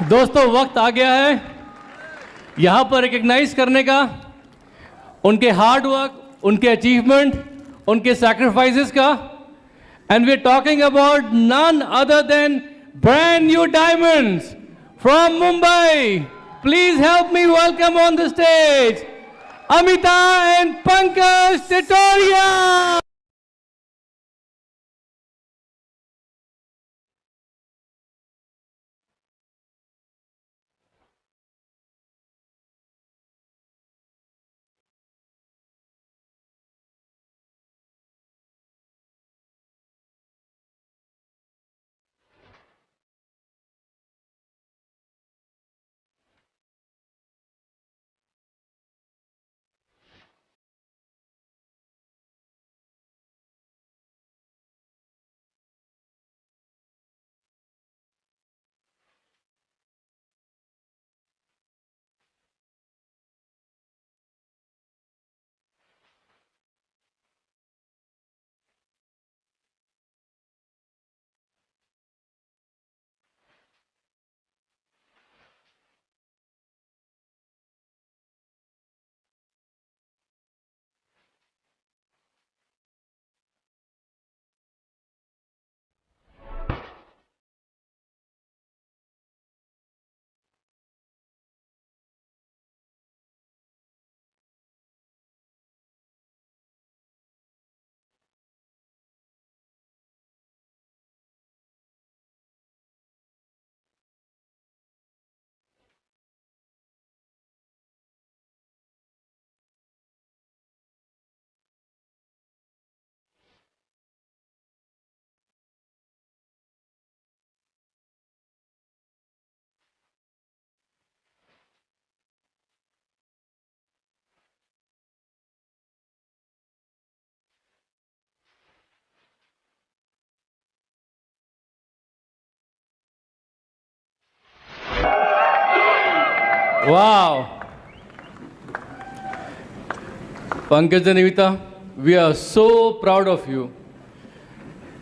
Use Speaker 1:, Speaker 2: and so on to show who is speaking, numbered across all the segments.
Speaker 1: दोस्तों वक्त आ गया है यहाँ पर रिकग्नाइज करने का उनके हार्ड वर्क, उनके अचीवमेंट, उनके सैक्रिफाइसेस का। And we are talking about none other than brand new diamonds from Mumbai. Please help me welcome on the stage Amita and Pankaj Titoria. Wow, Pankaj and Nivita, we are so proud of you.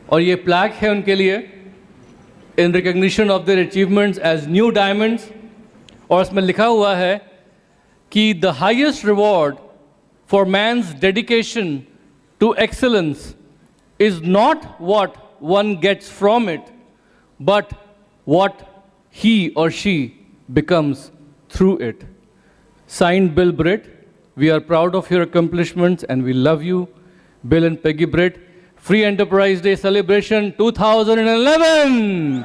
Speaker 1: और ये plaque है उनके लिए in recognition of their achievements as new diamonds. और इसमें लिखा हुआ है कि the highest reward for mains dedication to excellence is not what one gets from it, but what he और she becomes through it. Signed, Bill Britt. We are proud of your accomplishments and we love you, Bill and Peggy Britt. Free Enterprise Day Celebration 2011.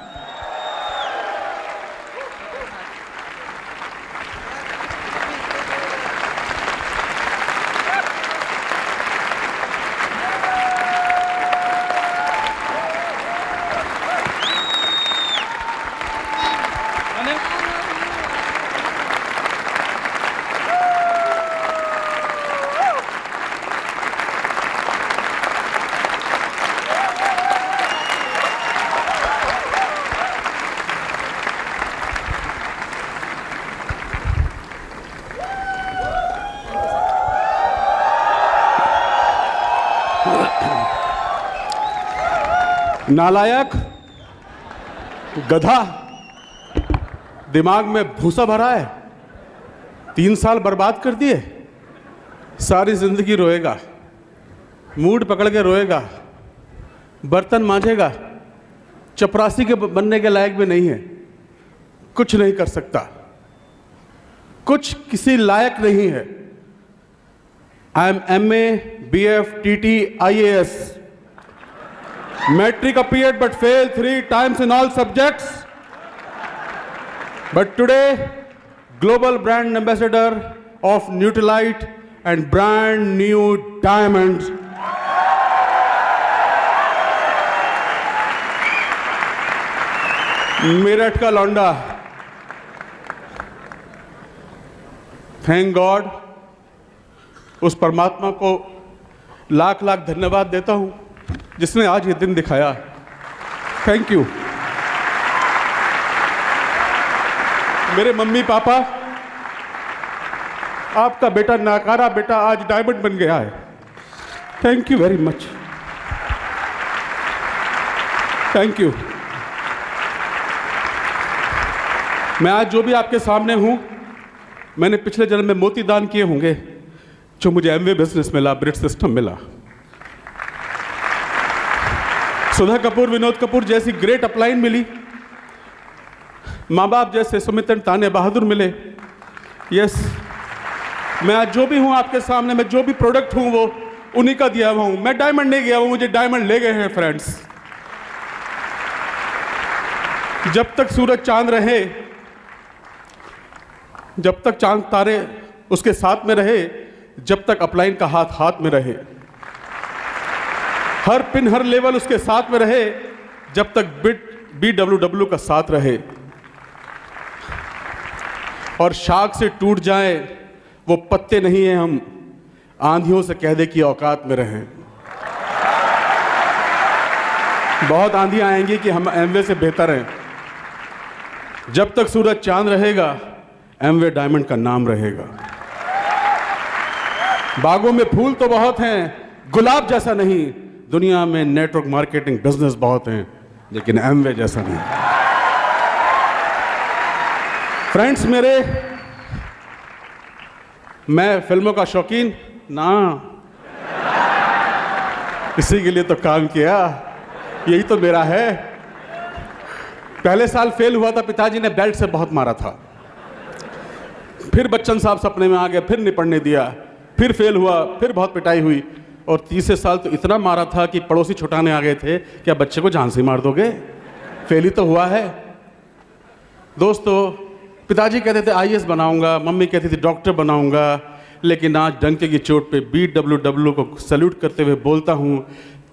Speaker 2: नालायक, गधा, दिमाग में भूसा भरा है, 3 साल बर्बाद कर दिए, सारी जिंदगी रोएगा, मूड पकड़ के रोएगा, बर्तन मांजेगा, चपरासी के बनने के लायक भी नहीं है, कुछ नहीं कर सकता, कुछ किसी लायक नहीं है। I am MA, BF, TT, IAS. Metric appeared but failed 3 times in all subjects. But today, global brand ambassador of Nutrilite and brand new diamonds. Meerut का लौंडा। Thank God, उस परमात्मा को लाख लाख धन्यवाद देता हूं जिसने आज ये दिन दिखाया। Thank you. मेरे मम्मी पापा, आपका बेटा, नाकारा बेटा, आज डायमंड बन गया है। Thank you very much. Thank you. मैं आज जो भी आपके सामने हूँ, मैंने पिछले जन्म में मोती दान किए होंगे, जो मुझे एमवे बिजनेस मिला, ब्रिट सिस्टम मिला, सुधा कपूर, विनोद कपूर जैसी ग्रेट अपलाइन मिली, माँ बाप जैसे सुमित तान्या बहादुर मिले। यस, मैं आज जो भी हूँ आपके सामने, मैं जो भी प्रोडक्ट हूँ वो उन्हीं का दिया हुआ हूँ। मैं डायमंड नहीं गया हूँ, मुझे डायमंड ले गए हैं फ्रेंड्स। जब तक सूरज चांद रहे, जब तक चांद तारे उसके साथ में रहे, जब तक अपलाइन का हाथ हाथ में रहे, हर पिन हर लेवल उसके साथ में रहे, जब तक BWW का साथ रहे, और शाख से टूट जाए वो पत्ते नहीं हैं, हम आंधियों से कह दे कि औकात में रहें। बहुत आंधियां आएंगी कि हम एमवे से बेहतर हैं। जब तक सूरज चांद रहेगा, एमवे डायमंड का नाम रहेगा। बागों में फूल तो बहुत हैं, गुलाब जैसा नहीं। दुनिया में नेटवर्क मार्केटिंग बिजनेस बहुत हैं, लेकिन एमवे जैसा नहीं। फ्रेंड्स मेरे, मैं फिल्मों का शौकीन ना, इसी के लिए तो काम किया, यही तो मेरा है। पहले साल फेल हुआ था, पिताजी ने बेल्ट से बहुत मारा था। फिर बच्चन साहब सपने में आ गए, फिर नहीं पढ़ने दिया, फिर फेल हुआ, फिर बहुत पिटाई हुई, और तीसरे साल तो इतना मारा था कि पड़ोसी छुटाने आ गए थे, क्या बच्चे को जान से मार दोगे, फेल ही तो हुआ है। दोस्तों, पिताजी कहते थे IAS बनाऊंगा, मम्मी कहती थी डॉक्टर बनाऊंगा, लेकिन आज डंके की चोट पे BWW को सैल्यूट करते हुए बोलता हूं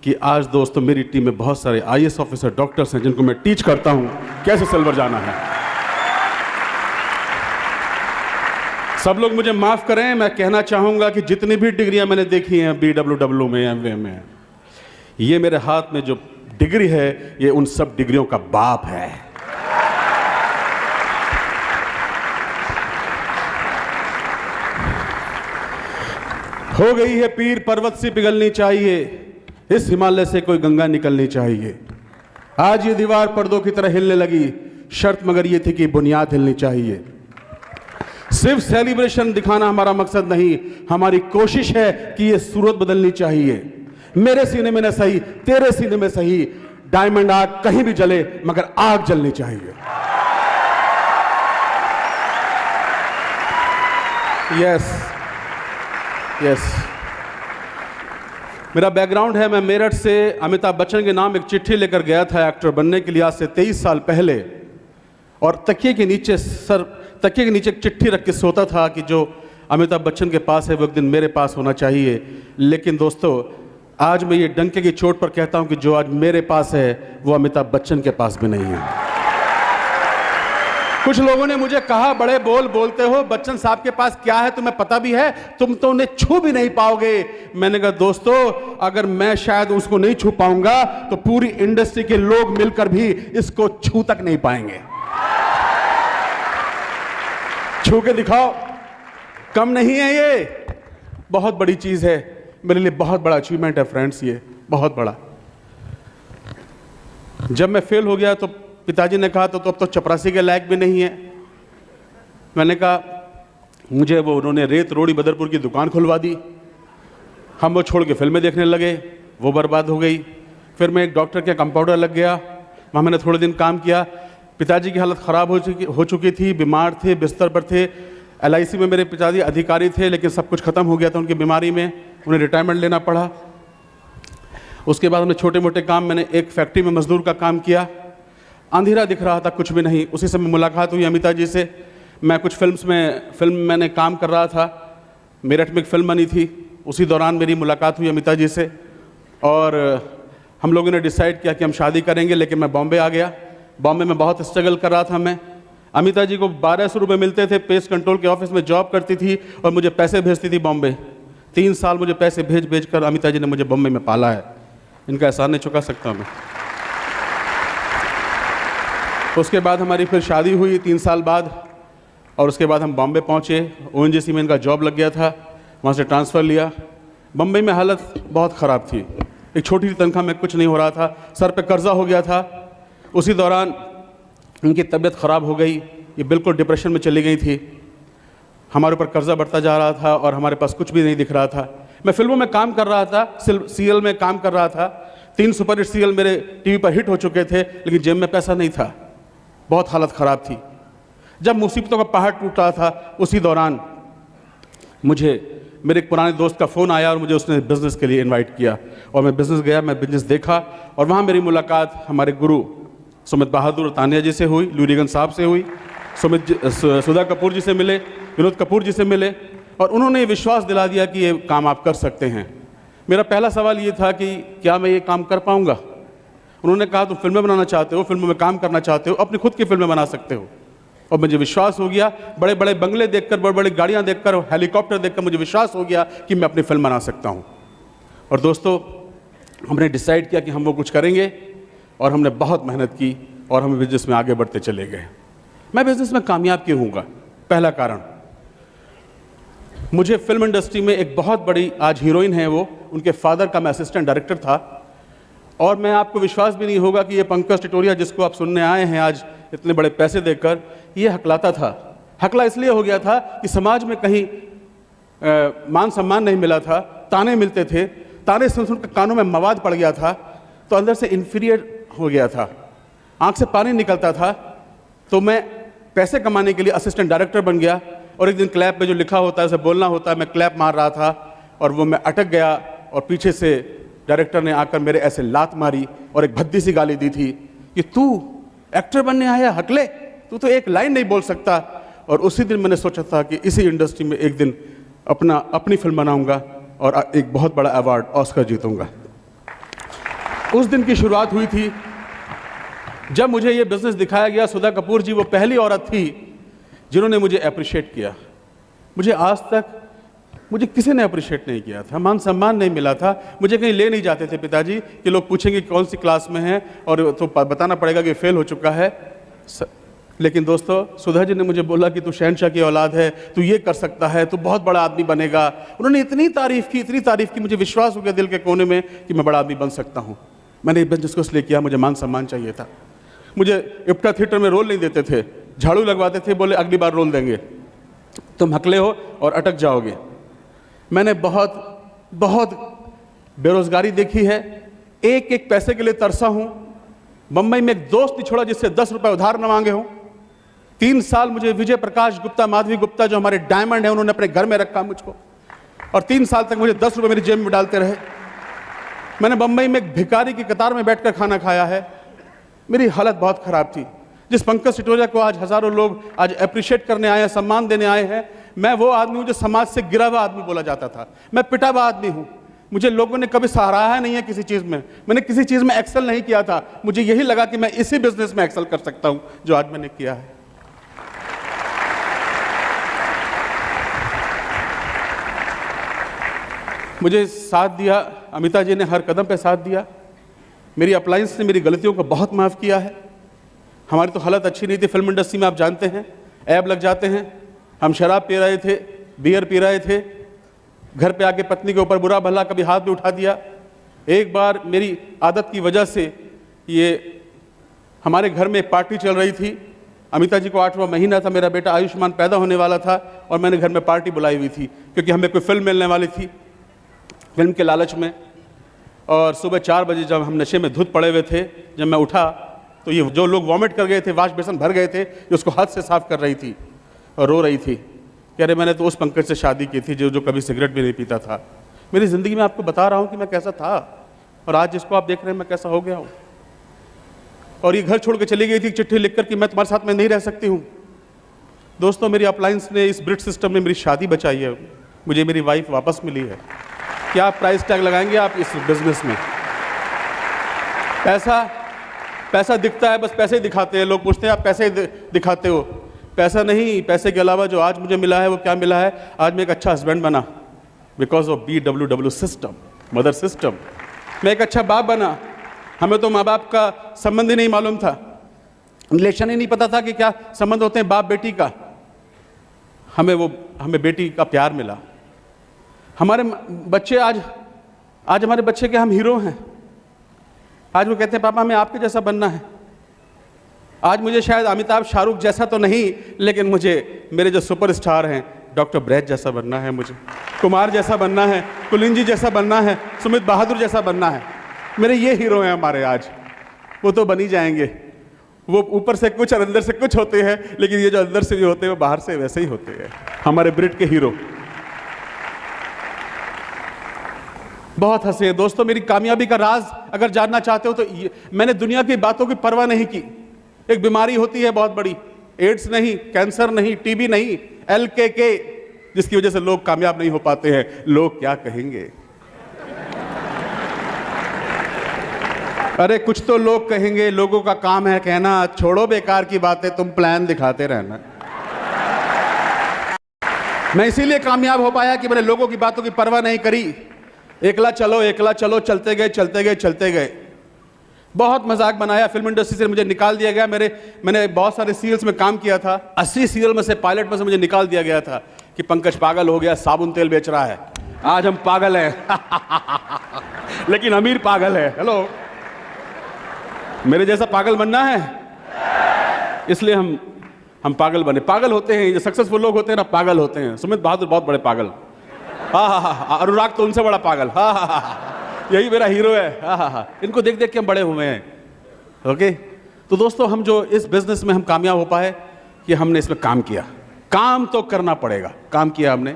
Speaker 2: कि आज दोस्तों मेरी टीम में बहुत सारे IAS ऑफिसर, डॉक्टर्स हैं, जिनको मैं टीच करता हूं कैसे सिल्वर जाना है। सब लोग मुझे माफ करें, मैं कहना चाहूंगा कि जितनी भी डिग्रियां मैंने देखी हैं BWW में, MWA में, ये मेरे हाथ में जो डिग्री है, ये उन सब डिग्रियों का बाप है। हो गई है पीर, पर्वत से पिघलनी चाहिए, इस हिमालय से कोई गंगा निकलनी चाहिए। आज ये दीवार पर्दों की तरह हिलने लगी, शर्त मगर ये थी कि बुनियाद हिलनी चाहिए। सिर्फ सेलिब्रेशन दिखाना हमारा मकसद नहीं, हमारी कोशिश है कि ये सूरत बदलनी चाहिए। मेरे सीने में न सही, तेरे सीने में सही, डायमंड आग कहीं भी जले, मगर आग जलनी चाहिए। यस यस, मेरा बैकग्राउंड है, मैं मेरठ से अमिताभ बच्चन के नाम एक चिट्ठी लेकर गया था एक्टर बनने के लिए आज से 23 साल पहले, और तकिए के नीचे एक चिट्ठी रख के सोता था कि जो अमिताभ बच्चन के पास है वो एक दिन मेरे पास होना चाहिए। लेकिन दोस्तों, आज मैं ये डंके की चोट पर कहता हूं कि जो आज मेरे पास है वो अमिताभ बच्चन के पास भी नहीं है। कुछ लोगों ने मुझे कहा, बड़े बोल बोलते हो, बच्चन साहब के पास क्या है तुम्हें पता भी है, तुम तो उन्हें छू भी नहीं पाओगे। मैंने कहा दोस्तों, अगर मैं शायद उसको नहीं छू पाऊंगा तो पूरी इंडस्ट्री के लोग मिलकर भी इसको छू तक नहीं पाएंगे। छू के दिखाओ, कम नहीं है, ये बहुत बड़ी चीज है, मेरे लिए बहुत बड़ा अचीवमेंट है फ्रेंड्स, ये बहुत बड़ा। जब मैं फेल हो गया तो पिताजी ने कहा तो अब तो चपरासी के लायक भी नहीं है। मैंने कहा, मुझे वो उन्होंने रेत रोड़ी बदरपुर की दुकान खुलवा दी, हम वो छोड़ के फिल्में देखने लगे, वो बर्बाद हो गई। फिर मैं एक डॉक्टर के कंपाउंडर लग गया, वहाँ मैंने थोड़े दिन काम किया। पिताजी की हालत ख़राब हो चुकी थी, बीमार थे, बिस्तर पर थे। LIC में मेरे पिताजी अधिकारी थे, लेकिन सब कुछ ख़त्म हो गया था उनकी बीमारी में, उन्हें रिटायरमेंट लेना पड़ा। उसके बाद हमने छोटे मोटे काम, मैंने एक फैक्ट्री में मजदूर का काम किया, अंधेरा दिख रहा था, कुछ भी नहीं। उसी समय मुलाकात हुई अमिता जी से। मैं कुछ फिल्म मैंने काम कर रहा था, मेरठ में एक फिल्म बनी थी, उसी दौरान मेरी मुलाकात हुई अमिता जी से, और हम लोगों ने डिसाइड किया कि हम शादी करेंगे। लेकिन मैं बॉम्बे आ गया, बॉम्बे में बहुत स्ट्रगल कर रहा था मैं। अमिता जी को 1200 रुपये मिलते थे, पेस्ट कंट्रोल के ऑफिस में जॉब करती थी और मुझे पैसे भेजती थी बॉम्बे। 3 साल मुझे पैसे भेज कर अमिता जी ने मुझे बॉम्बे में पाला है, इनका एहसान नहीं चुका सकता मैं। उसके बाद हमारी फिर शादी हुई 3 साल बाद, और उसके बाद हम बॉम्बे पहुँचे। ONGC में इनका जॉब लग गया था, वहाँ से ट्रांसफ़र लिया। बम्बई में हालत बहुत ख़राब थी, एक छोटी सी तनख्वाह में कुछ नहीं हो रहा था, सर पे कर्जा हो गया था। उसी दौरान उनकी तबीयत ख़राब हो गई ये बिल्कुल डिप्रेशन में चली गई थी। हमारे ऊपर कर्जा बढ़ता जा रहा था और हमारे पास कुछ भी नहीं दिख रहा था। मैं फिल्मों में काम कर रहा था, सीरियल में काम कर रहा था, 3 सुपरहिट सीरियल मेरे टीवी पर हिट हो चुके थे, लेकिन जेब में पैसा नहीं था। बहुत हालत ख़राब थी। जब मुसीबतों का पहाड़ टूट रहा था, उसी दौरान मुझे मेरे एक पुराने दोस्त का फ़ोन आया और मुझे उसने बिज़नेस के लिए इनवाइट किया और मैं बिज़नेस गया, मैं बिज़नेस देखा और वहाँ मेरी मुलाकात हमारे गुरु सुमित बहादुर तानिया जी से हुई, लूरीगंज साहब से हुई, सुधा कपूर जी से मिले, विनोद कपूर जी से मिले और उन्होंने विश्वास दिला दिया कि ये काम आप कर सकते हैं। मेरा पहला सवाल ये था कि क्या मैं ये काम कर पाऊँगा। उन्होंने कहा तुम फिल्में बनाना चाहते हो, फिल्मों में काम करना चाहते हो, अपनी खुद की फिल्में बना सकते हो। और मुझे विश्वास हो गया, बड़े बड़े बंगले देखकर, बड़ी बड़ी गाड़ियाँ देखकर, हेलीकॉप्टर देखकर मुझे विश्वास हो गया कि मैं अपनी फिल्म बना सकता हूँ। और दोस्तों, हमने डिसाइड किया कि हम वो कुछ करेंगे और हमने बहुत मेहनत की और हम बिज़नेस में आगे बढ़ते चले गए। मैं बिज़नेस में कामयाब क्यों होऊंगा? पहला कारण, मुझे फिल्म इंडस्ट्री में एक बहुत बड़ी आज हीरोइन है, वो उनके फादर का मैं असिस्टेंट डायरेक्टर था। और मैं आपको विश्वास भी नहीं होगा कि ये पंकज टिटोरिया जिसको आप सुनने आए हैं आज इतने बड़े पैसे देकर, ये हकलाता था। हकला इसलिए हो गया था कि समाज में कहीं मान सम्मान नहीं मिला था, ताने मिलते थे, ताने सुन सुन कर कानों में मवाद पड़ गया था, तो अंदर से इन्फीरियर हो गया था, आंख से पानी निकलता था। तो मैं पैसे कमाने के लिए असिस्टेंट डायरेक्टर बन गया और एक दिन क्लैप पे जो लिखा होता है उसे बोलना होता है, मैं क्लैप मार रहा था और वो मैं अटक गया और पीछे से डायरेक्टर ने आकर मेरे ऐसे लात मारी और एक भद्दी सी गाली दी थी कि तू एक्टर बनने आया हकले, तू तो एक लाइन नहीं बोल सकता। और उसी दिन मैंने सोचा था कि इसी इंडस्ट्री में एक दिन अपनी फिल्म बनाऊंगा और एक बहुत बड़ा अवार्ड ऑस्कर जीतूंगा। उस दिन की शुरुआत हुई थी जब मुझे ये बिज़नेस दिखाया गया। सुधा कपूर जी वो पहली औरत थी जिन्होंने मुझे अप्रिशिएट किया। मुझे आज तक मुझे किसी ने अप्रिशिएट नहीं किया था, मान सम्मान नहीं मिला था। मुझे कहीं ले नहीं जाते थे पिताजी कि लोग पूछेंगे कौन सी क्लास में है और तो बताना पड़ेगा कि फेल हो चुका है। लेकिन दोस्तों, सुधा जी ने मुझे बोला कि तू शहनशाह की औलाद है, तू ये कर सकता है, तू बहुत बड़ा आदमी बनेगा। उन्होंने इतनी तारीफ़ की, मुझे विश्वास हो गया दिल के कोने में कि मैं बड़ा आदमी बन सकता हूँ। मैंने ये बिजनेस को इसलिए किया, मुझे मान सम्मान चाहिए था। मुझे इप्टा थिएटर में रोल नहीं देते थे, झाड़ू लगवाते थे, बोले अगली बार रोल देंगे, तुम हकले हो और अटक जाओगे। मैंने बहुत बेरोजगारी देखी है, एक एक पैसे के लिए तरसा हूँ। बम्बई में एक दोस्त नहीं छोड़ा जिससे 10 रुपये उधार न मांगे हों। 3 साल मुझे विजय प्रकाश गुप्ता, माधवी गुप्ता जो हमारे डायमंड हैं, उन्होंने अपने घर में रखा मुझको और 3 साल तक मुझे 10 रुपये मेरी जेब में डालते रहे। मैंने बम्बई में एक भिखारी की कतार में बैठकर खाना खाया है। मेरी हालत बहुत ख़राब थी। जिस पंकज टिटोरिया को आज हज़ारों लोग आज अप्रिशिएट करने आए हैं, सम्मान देने आए हैं, मैं वो आदमी हूँ जो समाज से गिरा हुआ आदमी बोला जाता था। मैं पिटा हुआ आदमी हूँ। मुझे लोगों ने कभी सराहा नहीं है किसी चीज़ में। मैंने किसी चीज़ में एक्सेल नहीं किया था। मुझे यही लगा कि मैं इसी बिजनेस में एक्सेल कर सकता हूँ जो आज मैंने किया है। मुझे साथ दिया, अमिता जी ने हर कदम पे साथ दिया। मेरी अप्लायंस ने मेरी गलतियों को बहुत माफ़ किया है। हमारी तो हालत अच्छी नहीं थी फिल्म इंडस्ट्री में, आप जानते हैं, ऐब लग जाते हैं। हम शराब पी रहे थे, बियर पी रहे थे, घर पे आके पत्नी के ऊपर बुरा भला कभी हाथ भी उठा दिया। एक बार मेरी आदत की वजह से ये हमारे घर में एक पार्टी चल रही थी। अमिता जी को 8वां महीना था, मेरा बेटा आयुष्मान पैदा होने वाला था और मैंने घर में पार्टी बुलाई हुई थी क्योंकि हमें कोई फिल्म मिलने वाली थी, फिल्म के लालच में। और सुबह 4 बजे जब हम नशे में धुत पड़े हुए थे, जब मैं उठा तो ये जो लोग वॉमिट कर गए थे, वाश बेसन भर गए थे, ये उसको हाथ से साफ कर रही थी और रो रही थी कि अरे मैंने तो उस पंकज से शादी की थी जो कभी सिगरेट भी नहीं पीता था। मेरी ज़िंदगी में आपको बता रहा हूँ कि मैं कैसा था और आज जिसको आप देख रहे हैं मैं कैसा हो गया हूँ। और ये घर छोड़ के चली गई थी चिट्ठी लिखकर कि मैं तुम्हारे साथ में नहीं रह सकती हूँ। दोस्तों, मेरी अप्लायंस ने, इस ब्रिट सिस्टम ने मेरी शादी बचाई है। मुझे मेरी वाइफ वापस मिली है। क्या प्राइस टैग लगाएंगे आप इस बिजनेस में? पैसा दिखता है, बस पैसे ही दिखाते हैं। लोग पूछते हैं आप पैसे दिखाते हो। पैसा नहीं, पैसे के अलावा जो आज मुझे मिला है वो क्या मिला है? आज मैं एक अच्छा हस्बैंड बना because of BWW system, mother system. मैं एक अच्छा बाप बना। हमें तो माँ बाप का संबंध ही नहीं मालूम था, रिलेशन ही नहीं पता था कि क्या संबंध होते हैं बाप बेटी का। हमें बेटी का प्यार मिला। हमारे बच्चे आज हमारे बच्चे के हम हीरो हैं। आज वो कहते हैं पापा हमें आपके जैसा बनना है। आज मुझे शायद अमिताभ शाहरुख जैसा तो नहीं, लेकिन मुझे मेरे जो सुपरस्टार हैं डॉक्टर ब्रैड जैसा बनना है, मुझे कुमार जैसा बनना है, कुलिंजी जैसा बनना है, सुमित बहादुर जैसा बनना है। मेरे ये हीरो हैं हमारे आज। वो तो बन ही जाएंगे, वो ऊपर से कुछ और अंदर से कुछ होते हैं, लेकिन ये जो अंदर से भी होते हैं वो बाहर से वैसे ही होते हैं, हमारे ब्रिट के हीरो। बहुत हंसे दोस्तों। मेरी कामयाबी का राज अगर जानना चाहते हो तो मैंने दुनिया की बातों की परवाह नहीं की। एक बीमारी होती है बहुत बड़ी, एड्स नहीं, कैंसर नहीं, टीबी नहीं, LKK, जिसकी वजह से लोग कामयाब नहीं हो पाते हैं। लोग क्या कहेंगे? अरे कुछ तो लोग कहेंगे, लोगों का काम है कहना, छोड़ो बेकार की बातें, तुम प्लान दिखाते रहना। मैं इसीलिए कामयाब हो पाया कि मैंने लोगों की बातों की परवाह नहीं करी। एकला चलो, चलते गए। बहुत मजाक बनाया, फिल्म इंडस्ट्री से मुझे निकाल दिया गया। मैंने बहुत सारे सीरियल्स में काम किया था। 80 सीरियल में से, पायलट में से मुझे निकाल दिया गया था कि पंकज पागल हो गया, साबुन तेल बेच रहा है। आज हम पागल हैं लेकिन अमीर पागल है। हेलो, मेरे जैसा पागल बनना है, इसलिए हम पागल बने। पागल होते हैं जो सक्सेसफुल लोग होते हैं ना, पागल होते हैं। सुमित बहादुर बहुत बड़े पागल, हा। अनुराग तो उनसे बड़ा पागल, हा। यही मेरा हीरो है, हा। इनको देख देख के हम बड़े हुए हैं। ओके, तो दोस्तों हम जो इस बिजनेस में हम कामयाब हो पाए कि हमने इसमें काम किया। काम तो करना पड़ेगा, काम किया हमने।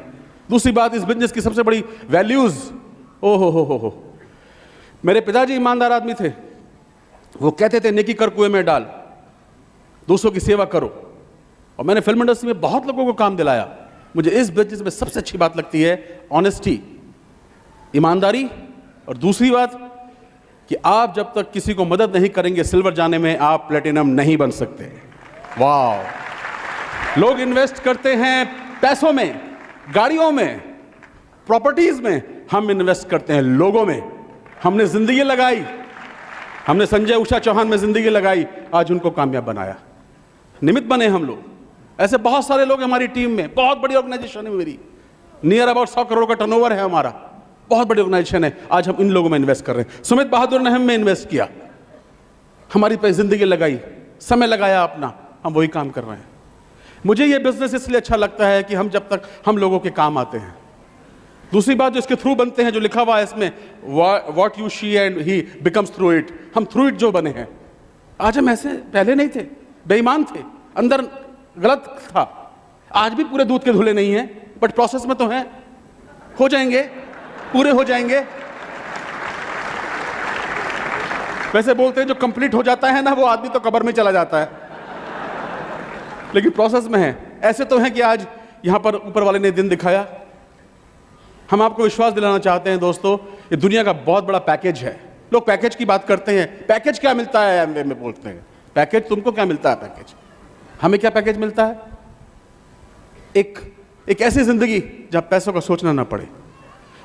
Speaker 2: दूसरी बात, इस बिजनेस की सबसे बड़ी वैल्यूज, ओ हो। मेरे पिताजी ईमानदार आदमी थे। वो कहते थे नेकी कर कुएं में डाल, दूसरों की सेवा करो। और मैंने फिल्म इंडस्ट्री में बहुत लोगों को काम दिलाया। मुझे इस बिजनेस में सबसे अच्छी बात लगती है ऑनेस्टी, ईमानदारी। और दूसरी बात कि आप जब तक किसी को मदद नहीं करेंगे सिल्वर जाने में, आप प्लेटिनम नहीं बन सकते। वाह, लोग इन्वेस्ट करते हैं पैसों में, गाड़ियों में, प्रॉपर्टीज में। हम इन्वेस्ट करते हैं लोगों में। हमने जिंदगी लगाई, हमने संजय उषा चौहान में जिंदगी लगाई, आज उनको कामयाब बनाया। निमित्त बने हम लोग। ऐसे बहुत सारे लोग हमारी टीम में। बहुत बड़ी ऑर्गेनाइजेशन है मेरी, नियर अबाउट 100 करोड़ का टर्नओवर है हमारा। बहुत बड़ी ऑर्गेनाइजेशन है। आज हम इन लोगों में इन्वेस्ट कर रहे हैं। सुमित बहादुर ने हम में इन्वेस्ट किया, हमारी पे जिंदगी लगाई, समय लगाया अपना, हम वही काम कर रहे हैं। मुझे ये बिजनेस इसलिए अच्छा लगता है कि हम जब तक हम लोगों के काम आते हैं। दूसरी बात जो इसके थ्रू बनते हैं, जो लिखा हुआ है इसमें, what you she and he becomes through it, हम थ्रू इट जो बने हैं। आज हम ऐसे पहले नहीं थे, बेईमान थे, अंदर गलत था। आज भी पूरे दूध के धुले नहीं हैं, बट प्रोसेस में तो हैं, हो जाएंगे, पूरे हो जाएंगे। वैसे बोलते हैं जो कंप्लीट हो जाता है ना, वो आदमी तो कब्र में चला जाता है, लेकिन प्रोसेस में है। ऐसे तो है कि आज यहां पर ऊपर वाले ने दिन दिखाया। हम आपको विश्वास दिलाना चाहते हैं दोस्तों, ये दुनिया का बहुत बड़ा पैकेज है। लोग पैकेज की बात करते हैं, पैकेज क्या मिलता है एमवे में बोलते हैं। पैकेज तुमको क्या मिलता है? पैकेज हमें क्या पैकेज मिलता है? एक ऐसी जिंदगी जहां पैसों का सोचना ना पड़े,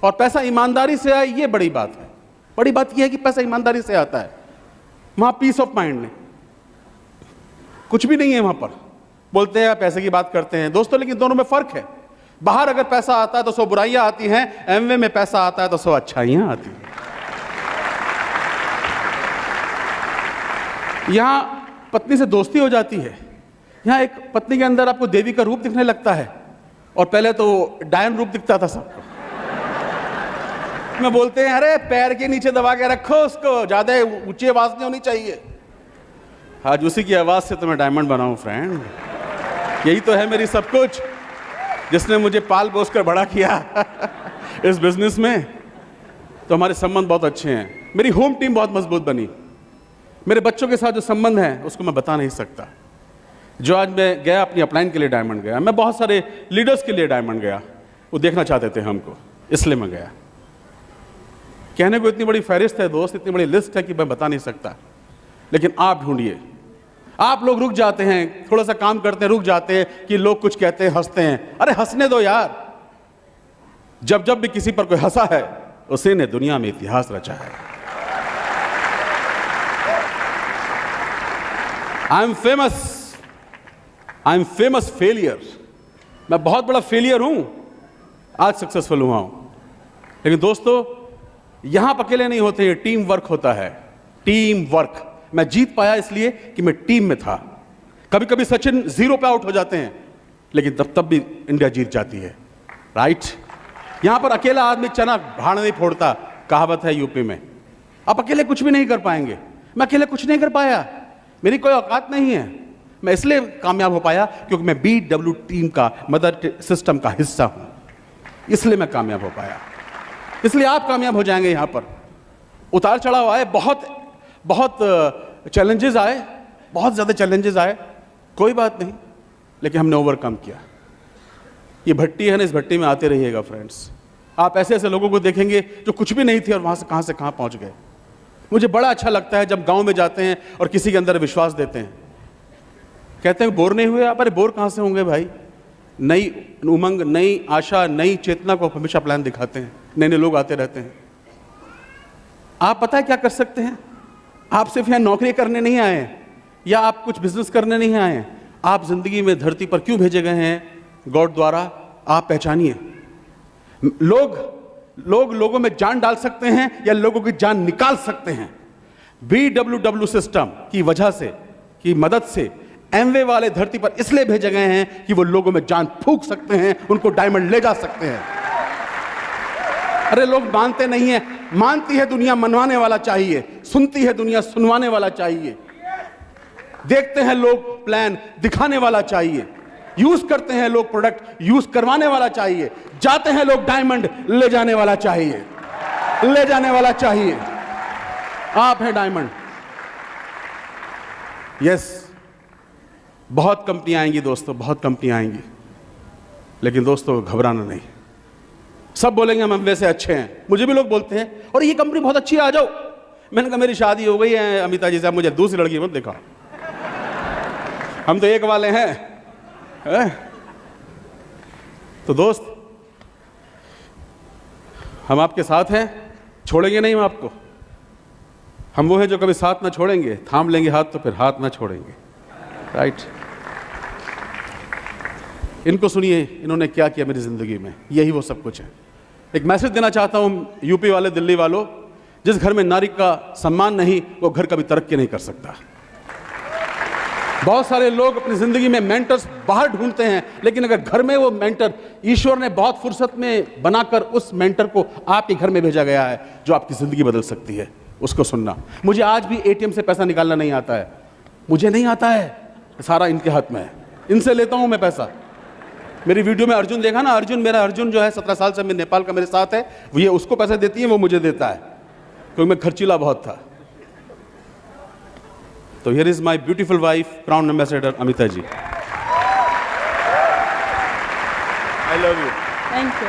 Speaker 2: और पैसा ईमानदारी से आए। ये बड़ी बात है। बड़ी बात यह है कि पैसा ईमानदारी से आता है। वहां पीस ऑफ माइंड नहीं, कुछ भी नहीं है वहां पर। बोलते हैं पैसे की बात करते हैं दोस्तों, लेकिन दोनों में फर्क है। बाहर अगर पैसा आता है तो 100 बुराइयां आती हैं, एमवे में पैसा आता है तो 100 अच्छाइयां आती हैं। यहां पत्नी से दोस्ती हो जाती है। यहां एक पत्नी के अंदर आपको देवी का रूप दिखने लगता है, और पहले तो डायन रूप दिखता था सबको। में बोलते हैं अरे पैर के नीचे दबा के रखो उसको, ज्यादा ऊंची आवाज नहीं होनी चाहिए। आज उसी की आवाज से तो मैं डायमंड बनाऊं फ्रेंड। यही तो है मेरी सब कुछ, जिसने मुझे पाल पोस कर बड़ा किया इस बिजनेस में। तो हमारे संबंध बहुत अच्छे हैं। मेरी होम टीम बहुत मजबूत बनी। मेरे बच्चों के साथ जो संबंध है उसको मैं बता नहीं सकता। जो आज मैं गया अपनी अपलाइन के लिए डायमंड गया, मैं बहुत सारे लीडर्स के लिए डायमंड गया। वो देखना चाहते थे हमको, इसलिए मैं गया। कहने को इतनी बड़ी फहरिस्त है दोस्त, इतनी बड़ी लिस्ट है कि मैं बता नहीं सकता। लेकिन आप ढूंढिए। आप लोग रुक जाते हैं, थोड़ा सा काम करते हैं, रुक जाते हैं कि लोग कुछ कहते हैं, हंसते हैं। अरे हंसने दो यार। जब भी किसी पर कोई हंसा है, उसी ने दुनिया में इतिहास रचा है। I am famous failure. मैं बहुत बड़ा फेलियर हूं, आज सक्सेसफुल हुआ हूं। लेकिन दोस्तों, यहां आप अकेले नहीं होते हैं, टीम वर्क होता है। Team work. मैं जीत पाया इसलिए कि मैं टीम में था। कभी कभी सचिन 0 पे आउट हो जाते हैं, लेकिन तब भी इंडिया जीत जाती है, राइट। यहां पर अकेला आदमी चना भाड़ नहीं फोड़ता, कहावत है यूपी में। आप अकेले कुछ भी नहीं कर पाएंगे। मैं अकेले कुछ नहीं कर पाया, मेरी कोई औकात नहीं है। मैं इसलिए कामयाब हो पाया क्योंकि मैं BW टीम का, मदर सिस्टम का हिस्सा हूं, इसलिए मैं कामयाब हो पाया। इसलिए आप कामयाब हो जाएंगे। यहां पर उतार चढ़ाव आए, बहुत चैलेंजेस आए, बहुत ज़्यादा चैलेंजेस आए, कोई बात नहीं, लेकिन हमने ओवरकम किया। ये भट्टी है ना, इस भट्टी में आते रहिएगा फ्रेंड्स। आप ऐसे ऐसे लोगों को देखेंगे जो कुछ भी नहीं थे और वहाँ से कहाँ पहुँच गए। मुझे बड़ा अच्छा लगता है जब गांव में जाते हैं और किसी के अंदर विश्वास देते हैं, कहते हैं बोर नहीं हुए आप। अरे बोर कहाँ से होंगे भाई, नई उमंग, नई आशा, नई चेतना को हमेशा प्लान दिखाते हैं, नए नए लोग आते रहते हैं। आप पता है क्या कर सकते हैं? आप सिर्फ यहाँ नौकरी करने नहीं आए हैं या आप कुछ बिजनेस करने नहीं आए हैं। आप जिंदगी में धरती पर क्यों भेजे गए हैं गॉड द्वारा, आप पहचानिए। लोगों में जान डाल सकते हैं या लोगों की जान निकाल सकते हैं। BWW सिस्टम की वजह से, की मदद से एमवे वाले धरती पर इसलिए भेजे गए हैं कि वो लोगों में जान फूंक सकते हैं, उनको डायमंड ले जा सकते हैं। अरे लोग मानते नहीं है, मानती है दुनिया मनवाने वाला चाहिए, सुनती है दुनिया सुनवाने वाला चाहिए, देखते हैं लोग प्लान दिखाने वाला चाहिए, यूज करते हैं लोग प्रोडक्ट यूज करवाने वाला चाहिए, जाते हैं लोग डायमंड ले जाने वाला चाहिए, ले जाने वाला चाहिए। आप हैं डायमंड। यस, बहुत कंपनियां आएंगी दोस्तों, बहुत कंपनियां आएंगी, लेकिन दोस्तों घबराना नहीं। सब बोलेंगे हम वैसे अच्छे हैं, मुझे भी लोग बोलते हैं और ये कंपनी बहुत अच्छी है, आ जाओ। मैंने कहा मेरी शादी हो गई है अमिता जी साहब, मुझे दूसरी लड़की मत दिखाओ, हम तो एक वाले हैं, तो दोस्त हम आपके साथ हैं, छोड़ेंगे नहीं हम आपको। हम वो हैं जो कभी साथ ना छोड़ेंगे, थाम लेंगे हाथ तो फिर हाथ ना छोड़ेंगे, राइट। इनको सुनिए, इन्होंने क्या किया मेरी जिंदगी में, यही वो सब कुछ है। एक मैसेज देना चाहता हूं यूपी वाले, दिल्ली वालों, जिस घर में नारी का सम्मान नहीं, वो घर कभी तरक्की नहीं कर सकता। बहुत सारे लोग अपनी जिंदगी में मेंटर्स बाहर ढूंढते हैं, लेकिन अगर घर में वो मेंटर ईश्वर ने बहुत फुर्सत में बनाकर उस मेंटर को आपके घर में भेजा गया है जो आपकी जिंदगी बदल सकती है, उसको सुनना। मुझे आज भी ATM से पैसा निकालना नहीं आता है, मुझे नहीं आता है, सारा इनके हाथ में है, इनसे लेता हूं मैं पैसा। मेरी वीडियो में अर्जुन देखा ना, अर्जुन जो है 17 साल से मेरे नेपाल का मेरे साथ है, ये उसको पैसा देती है, वो मुझे देता है, क्योंकि मैं खर्चीला बहुत था। तो here is my beautiful wife, proud ambassador Amita ji. I love you.
Speaker 3: Thank you.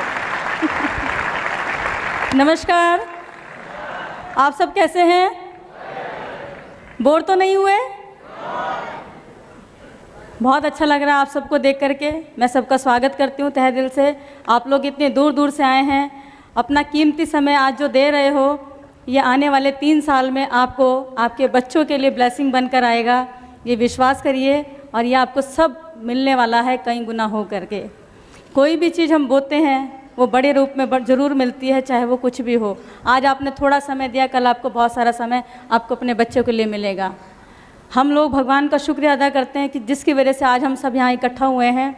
Speaker 3: नमस्कार, आप सब कैसे हैं? बोर तो नहीं हुए? बहुत अच्छा लग रहा है आप सबको देख करके। मैं सबका स्वागत करती हूँ तहे दिल से। आप लोग इतने दूर दूर से आए हैं, अपना कीमती समय आज जो दे रहे हो, ये आने वाले 3 साल में आपको, आपके बच्चों के लिए ब्लेसिंग बनकर आएगा, ये विश्वास करिए। और ये आपको सब मिलने वाला है कई गुना हो करके। कोई भी चीज़ हम बोते हैं वो बड़े रूप में ज़रूर मिलती है, चाहे वो कुछ भी हो। आज आपने थोड़ा समय दिया, कल आपको बहुत सारा समय आपको अपने बच्चों के लिए मिलेगा। हम लोग भगवान का शुक्रिया अदा करते हैं कि जिसकी वजह से आज हम सब यहाँ इकट्ठा हुए हैं।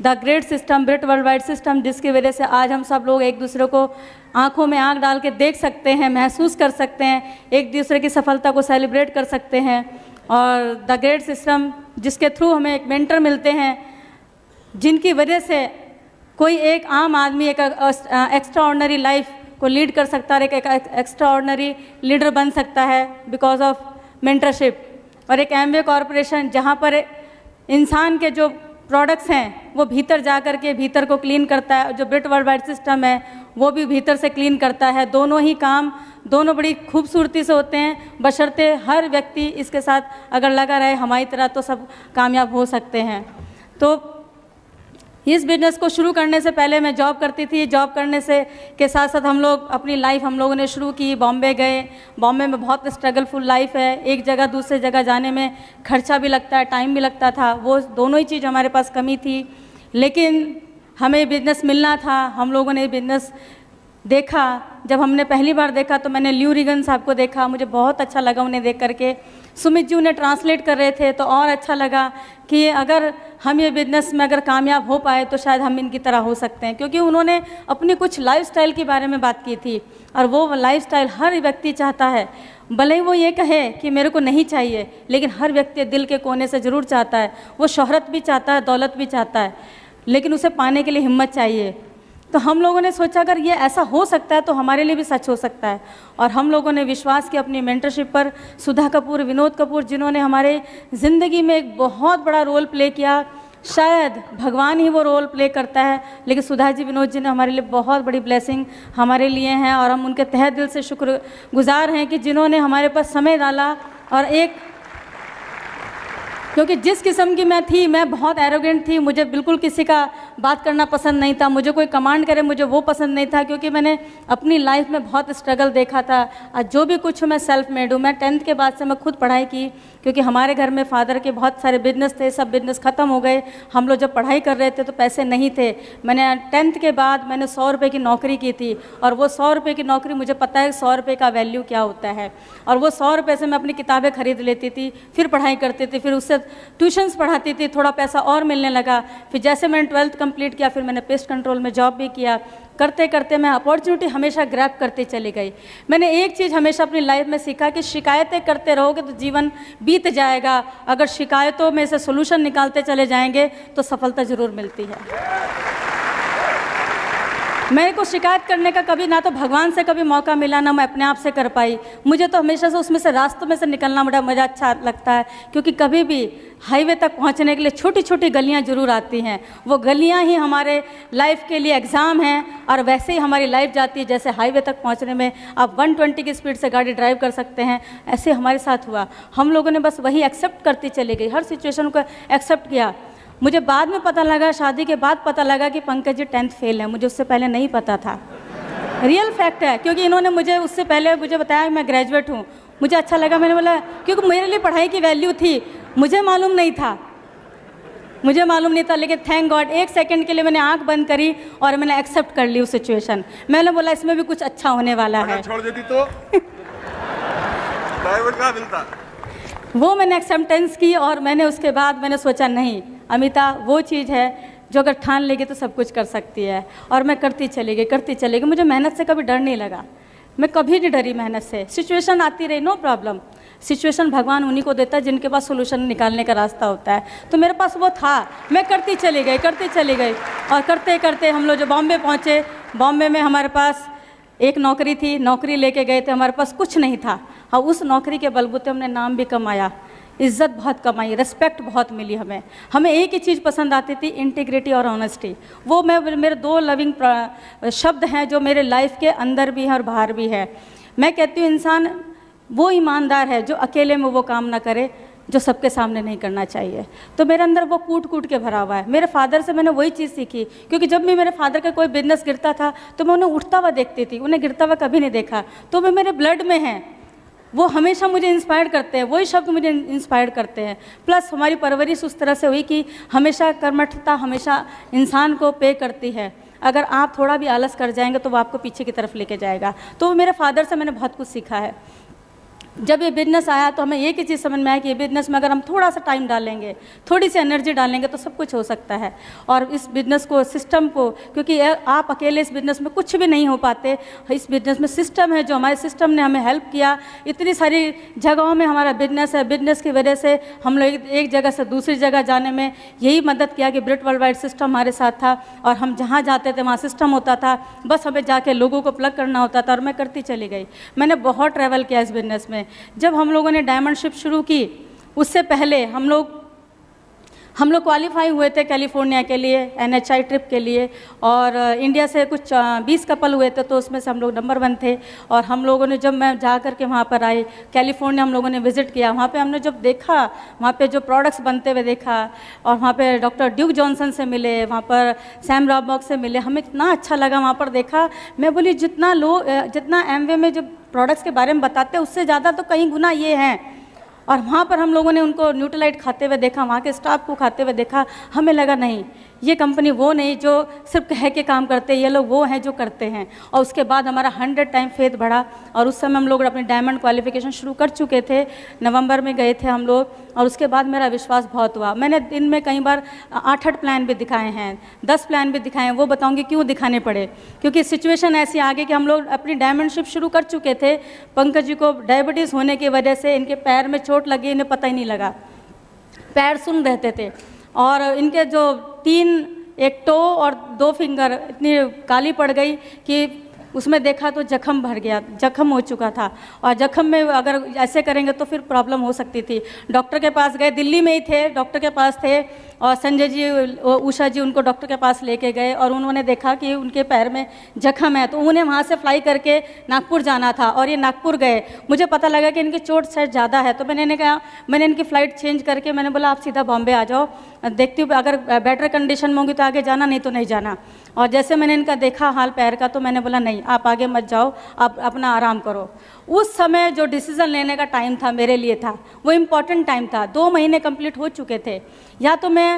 Speaker 3: The great system, great world wide system, जिसकी वजह से आज हम सब लोग एक दूसरे को आंखों में आंख डाल के देख सकते हैं, महसूस कर सकते हैं, एक दूसरे की सफलता को सेलिब्रेट कर सकते हैं। और द ग्रेट सिस्टम जिसके थ्रू हमें एक मेंटर मिलते हैं, जिनकी वजह से कोई एक आम आदमी एक एक्स्ट्रा ऑर्डिनरी लाइफ को लीड कर सकता है, एक एक्स्ट्रा ऑर्डिनरी लीडर बन सकता है बिकॉज ऑफ मेंटरशिप। और एक एमवे कॉरपोरेशन जहाँ पर इंसान के जो प्रोडक्ट्स हैं वो भीतर जा कर के भीतर को क्लीन करता है, और जो ग्रेट वर्ल्ड वाइड सिस्टम है वो भी भीतर से क्लीन करता है। दोनों ही काम दोनों बड़ी खूबसूरती से होते हैं, बशर्ते हर व्यक्ति इसके साथ अगर लगा रहे हमारी तरह, तो सब कामयाब हो सकते हैं। तो इस बिज़नेस को शुरू करने से पहले मैं जॉब करती थी। जॉब करने से के साथ साथ हम लोग अपनी लाइफ हम लोगों ने शुरू की। बॉम्बे गए। बॉम्बे में बहुत स्ट्रगलफुल लाइफ है, एक जगह दूसरे जगह जाने में खर्चा भी लगता है, टाइम भी लगता था, वो दोनों ही चीज़ हमारे पास कमी थी। लेकिन हमें बिज़नेस मिलना था। हम लोगों ने बिज़नेस देखा। जब हमने पहली बार देखा तो मैंने ल्यू रिगन साहब को देखा, मुझे बहुत अच्छा लगा उन्हें देख करके। सुमित जी उन्हें ट्रांसलेट कर रहे थे, तो और अच्छा लगा कि अगर हम ये बिज़नेस में अगर कामयाब हो पाए तो शायद हम इनकी तरह हो सकते हैं, क्योंकि उन्होंने अपनी कुछ लाइफस्टाइल के बारे में बात की थी, और वो लाइफस्टाइल हर व्यक्ति चाहता है। भले ही वो ये कहे कि मेरे को नहीं चाहिए, लेकिन हर व्यक्ति दिल के कोने से ज़रूर चाहता है। वो शोहरत भी चाहता है, दौलत भी चाहता है, लेकिन उसे पाने के लिए हिम्मत चाहिए। तो हम लोगों ने सोचा अगर ये ऐसा हो सकता है तो हमारे लिए भी सच हो सकता है, और हम लोगों ने विश्वास किया अपनी मेंटरशिप पर। सुधा कपूर, विनोद कपूर, जिन्होंने हमारे ज़िंदगी में एक बहुत बड़ा रोल प्ले किया, शायद भगवान ही वो रोल प्ले करता है, लेकिन सुधा जी, विनोद जी ने हमारे लिए बहुत बड़ी ब्लेसिंग हमारे लिए हैं, और हम उनके तहे दिल से शुक्रगुजार हैं कि जिन्होंने हमारे पास समय डाला। और एक, क्योंकि जिस किस्म की मैं थी, मैं बहुत एरोगेंट थी, मुझे बिल्कुल किसी का बात करना पसंद नहीं था, मुझे कोई कमांड करे मुझे वो पसंद नहीं था, क्योंकि मैंने अपनी लाइफ में बहुत स्ट्रगल देखा था। और जो भी कुछ मैं सेल्फ मेड हूँ। मैं 10th के बाद से मैं खुद पढ़ाई की, क्योंकि हमारे घर में फादर के बहुत सारे बिजनेस थे, सब बिजनेस ख़त्म हो गए। हम लोग जब पढ़ाई कर रहे थे तो पैसे नहीं थे। मैंने 10th के बाद मैंने 100 रुपये की नौकरी की थी, और वो 100 रुपये की नौकरी, मुझे पता है 100 रुपये का वैल्यू क्या होता है, और वो 100 रुपये से मैं अपनी किताबें खरीद लेती थी, फिर पढ़ाई करती थी, फिर उससे ट्यूशन्स पढ़ाती थी, थोड़ा पैसा और मिलने लगा। फिर जैसे मैंने 12th कंप्लीट किया, फिर मैंने पेस्ट कंट्रोल में जॉब भी किया। करते करते मैं अपॉर्चुनिटी हमेशा ग्रैब करते चली गई। मैंने एक चीज़ हमेशा अपनी लाइफ में सीखा कि शिकायतें करते रहोगे तो जीवन बीत जाएगा, अगर शिकायतों में से सोल्यूशन निकालते चले जाएंगे तो सफलता ज़रूर मिलती है। मेरे को शिकायत करने का कभी ना तो भगवान से कभी मौका मिला, ना मैं अपने आप से कर पाई। मुझे तो हमेशा से उसमें से रास्तों में से निकलना बड़ा मज़ा अच्छा लगता है, क्योंकि कभी भी हाईवे तक पहुंचने के लिए छोटी छोटी गलियां जरूर आती हैं। वो गलियां ही हमारे लाइफ के लिए एग्ज़ाम हैं, और वैसे ही हमारी लाइफ जाती है। जैसे हाईवे तक पहुंचने में आप 120 की स्पीड से गाड़ी ड्राइव कर सकते हैं, ऐसे हमारे साथ हुआ। हम लोगों ने बस वही एक्सेप्ट करती चली गई, हर सिचुएशन को एक्सेप्ट किया। मुझे बाद में पता लगा, शादी के बाद पता लगा कि पंकज जी 10th फेल है। मुझे उससे पहले नहीं पता था, रियल फैक्ट है, क्योंकि इन्होंने मुझे उससे पहले मुझे बताया कि मैं ग्रेजुएट हूँ। मुझे अच्छा लगा, मैंने बोला, क्योंकि मेरे लिए पढ़ाई की वैल्यू थी, मुझे मालूम नहीं था, लेकिन थैंक गॉड 1 सेकंड के लिए मैंने आंख बंद करी और मैंने एक्सेप्ट कर ली उस सिचुएशन। मैंने बोला इसमें भी कुछ अच्छा होने वाला है।
Speaker 4: छोड़ देती तो ड्राइवर कहाँ मिलता।
Speaker 3: वो मैंने एक्सेप्टेंस की, और मैंने उसके बाद मैंने सोचा नहीं अमिता, वो चीज़ है जो अगर ठान लेगी तो सब कुछ कर सकती है। और मैं करती चली गई। मुझे मेहनत से कभी डर नहीं लगा, मैं कभी नहीं डरी मेहनत से। सिचुएशन आती रही, नो प्रॉब्लम। सिचुएशन भगवान उन्हीं को देता है जिनके पास सोल्यूशन निकालने का रास्ता होता है। तो मेरे पास वो था, मैं करती चली गई। और करते करते हम लोग जो बॉम्बे पहुँचे, बॉम्बे में हमारे पास एक नौकरी थी, नौकरी लेके गए थे, हमारे पास कुछ नहीं था। हाँ, उस नौकरी के बलबूते हमने नाम भी कमाया, इज़्ज़त बहुत कमाई, रिस्पेक्ट बहुत मिली हमें। हमें एक ही चीज़ पसंद आती थी, इंटीग्रिटी और ऑनेस्टी। वो मेरे 2 लविंग शब्द हैं जो मेरे लाइफ के अंदर भी हैं और बाहर भी है। मैं कहती हूँ इंसान वो ईमानदार है जो अकेले में वो काम ना करे जो सबके सामने नहीं करना चाहिए। तो मेरे अंदर वो कूट कूट के भरा हुआ है। मेरे फादर से मैंने वही चीज़ सीखी, क्योंकि जब भी मेरे फादर का कोई बिजनेस गिरता था तो मैं उन्हें उठता हुआ देखती थी, उन्हें गिरता हुआ कभी नहीं देखा। तो वे मेरे ब्लड में हैं, वो हमेशा मुझे इंस्पायर करते हैं, वही शब्द मुझे इंस्पायर करते हैं। प्लस हमारी परवरिश उस तरह से हुई कि हमेशा कर्मठता हमेशा इंसान को पे करती है। अगर आप थोड़ा भी आलस कर जाएंगे तो वो आपको पीछे की तरफ लेके जाएगा। तो मेरे फादर से मैंने बहुत कुछ सीखा है। जब ये बिज़नेस आया तो हमें एक ही चीज़ समझ में आया कि ये बिज़नेस में अगर हम थोड़ा सा टाइम डालेंगे, थोड़ी सी एनर्जी डालेंगे तो सब कुछ हो सकता है। और इस बिज़नेस को, सिस्टम को, क्योंकि आप अकेले इस बिज़नेस में कुछ भी नहीं हो पाते, इस बिज़नेस में सिस्टम है, जो हमारे सिस्टम ने हमें हेल्प किया। इतनी सारी जगहों में हमारा बिज़नेस है, बिज़नेस की वजह से हम लोग एक जगह से दूसरी जगह जाने में यही मदद किया कि ब्रिट वर्ल्ड वाइड सिस्टम हमारे साथ था, और हम जहाँ जाते थे वहाँ सिस्टम होता था, बस हमें जाके लोगों को प्लग करना होता था। और मैं करती चली गई। मैंने बहुत ट्रैवल किया इस बिज़नेस में। जब हम लोगों ने डायमंड शिप शुरू की, उससे पहले हम लोग क्वालिफाई हुए थे कैलिफोर्निया के लिए, NHI ट्रिप के लिए, और इंडिया से कुछ 20 कपल हुए थे, तो उसमें से हम लोग नंबर 1 थे। और हम लोगों ने, जब मैं जा कर के वहाँ पर आई कैलिफोर्निया, हम लोगों ने विज़िट किया। वहाँ पे हमने जब देखा, वहाँ पे जो प्रोडक्ट्स बनते हुए देखा, और वहाँ पे डॉक्टर ड्यूक जॉनसन से मिले, वहाँ पर सैम रॉबॉक से मिले, हमें इतना अच्छा लगा। वहाँ पर देखा, मैं बोली जितना एमवे में जो प्रोडक्ट्स के बारे में बताते हैं उससे ज़्यादा तो कहीं गुना ये हैं। और वहाँ पर हम लोगों ने उनको न्यूट्रलाइट खाते हुए देखा, वहाँ के स्टाफ को खाते हुए देखा। हमें लगा नहीं, ये कंपनी वो नहीं जो सिर्फ कह के काम करते हैं, ये लोग वो हैं जो करते हैं। और उसके बाद हमारा 100 टाइम फेथ बढ़ा और उस समय हम लोग अपनी डायमंड क्वालिफिकेशन शुरू कर चुके थे, नवंबर में गए थे हम लोग। और उसके बाद मेरा विश्वास बहुत हुआ। मैंने दिन में कई बार 8-8 प्लान भी दिखाए हैं, 10 प्लान भी दिखाए हैं। वो बताऊंगी क्यों दिखाने पड़े, क्योंकि सिचुएशन ऐसी आ गई कि हम लोग अपनी डायमंडशिप शुरू कर चुके थे। पंकज जी को डायबिटीज़ होने की वजह से इनके पैर में चोट लगी, इन्हें पता ही नहीं लगा, पैर सुन रहते थे। और इनके जो 3 एक टो और 2 फिंगर इतनी काली पड़ गई कि उसमें देखा तो जख्म भर गया, जख्म हो चुका था। और जख्म में अगर ऐसे करेंगे तो फिर प्रॉब्लम हो सकती थी। डॉक्टर के पास गए, दिल्ली में ही थे, डॉक्टर के पास थे। और संजय जी, उषा जी उनको डॉक्टर के पास लेके गए और उन्होंने देखा कि उनके पैर में जख्म है। तो उन्हें वहाँ से फ्लाई करके नागपुर जाना था और ये नागपुर गए। मुझे पता लगा कि इनकी चोट शायद ज़्यादा है, तो मैंने इनकी फ़्लाइट चेंज करके मैंने बोला आप सीधा बॉम्बे आ जाओ, देखती हूँ अगर बेटर कंडीशन में होंगी तो आगे जाना, नहीं तो नहीं जाना। और जैसे मैंने इनका देखा हाल पैर का, तो मैंने बोला नहीं, आप आगे मत जाओ, आप अपना आराम करो। उस समय जो डिसीज़न लेने का टाइम था मेरे लिए था, वो इम्पॉर्टेंट टाइम था। 2 महीने कंप्लीट हो चुके थे। या तो मैं